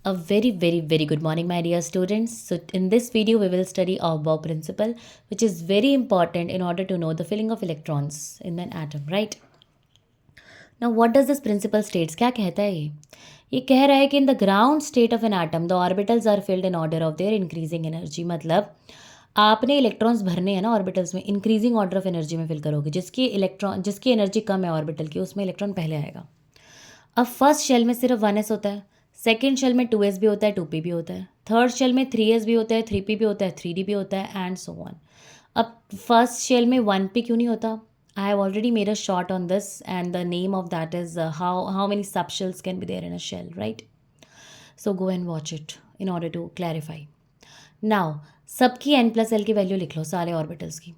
A very good morning, my dear students. So in this video we will study Aufbau principle, which is very important in order to know the filling of electrons in an atom, right? Now what does this principle states? क्या कहता है ये कह रहा है कि in the ground state of an atom the orbitals are filled in order of their increasing energy. मतलब आपने इलेक्ट्रॉन्स भरने हैं ना ऑर्बिटल्स में, इंक्रीजिंग ऑर्डर ऑफ एनर्जी में फिल करोगे. जिसकी एनर्जी कम है ऑर्बिटल की, उसमें इलेक्ट्रॉन पहले आएगा. अब फर्स्ट शेल में सिर्फ 1s होता है, सेकेंड शेल में 2s भी होता है, 2p भी होता है, थर्ड शेल में 3s भी होता है, 3p भी होता है, 3d भी होता है, एंड सो ऑन. अब फर्स्ट शेल में 1p क्यों नहीं होता? I have already made a short on this and the name of that is how many subshells can be there in a shell, right? So go and watch it in order to clarify. Now सबकी n+l की value लिख लो, सारे orbitals की.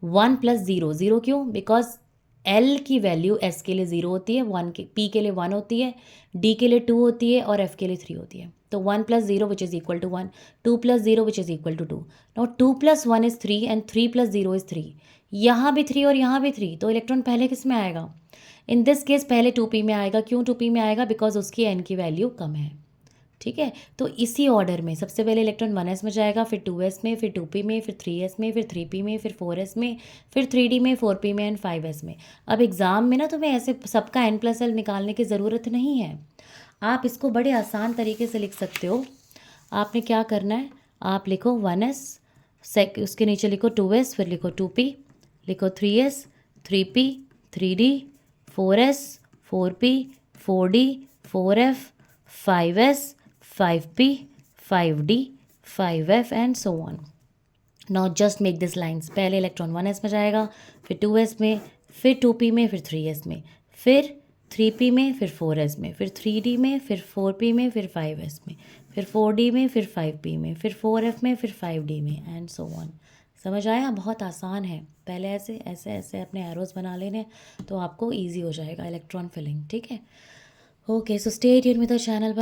1 + 0, 0 क्यों? Because L की value S के लिए 0 होती है, P के लिए 1 होती है, D के लिए 2 होती है और F के लिए 3 होती है. तो 1 + 0 which is equal to 1, 2 + 0 which is equal to 2. Now 2 + 1 is 3 and 3 + 0 is 3. यहाँ भी 3 और यहाँ भी 3, तो इलेक्ट्रॉन पहले किस में आएगा? इन दिस केस पहले 2p में आएगा. क्यों 2p में आएगा? बिकॉज उसकी n की वैल्यू कम है. ठीक है, तो इसी ऑर्डर में सबसे पहले इलेक्ट्रॉन 1s में जाएगा, फिर 2s में, फिर 2p में, फिर 3s में, फिर 3p में, फिर 4s में, फिर 3d में, 4p में एंड 5s में. अब एग्ज़ाम में ना तुम्हें ऐसे सबका n+l निकालने की ज़रूरत नहीं है. आप इसको बड़े आसान तरीके से लिख सकते हो. आपने क्या करना है, आप लिखो 1s, उसके नीचे लिखो 2s, फिर लिखो 2p, लिखो 3s, 3p, 3d, 4s, 4p, 4d, 4f, 5s, 5p, 5d, 5f and so on. Now just make this lines. पहले इलेक्ट्रॉन 1s में जाएगा, फिर 2s में, फिर 2p में, फिर 3s में, फिर 3p में, फिर 4s में, फिर 3d में, फिर 4p में, फिर 5s में, फिर 4d में, फिर 5p में, फिर 4f में, फिर 5d में एंड सो ऑन. समझ आया? बहुत आसान है. पहले ऐसे ऐसे ऐसे अपने एरोज बना लेने तो आपको ईजी हो जाएगा इलेक्ट्रॉन फिलिंग. ठीक है, okay. So stay tuned with the channel.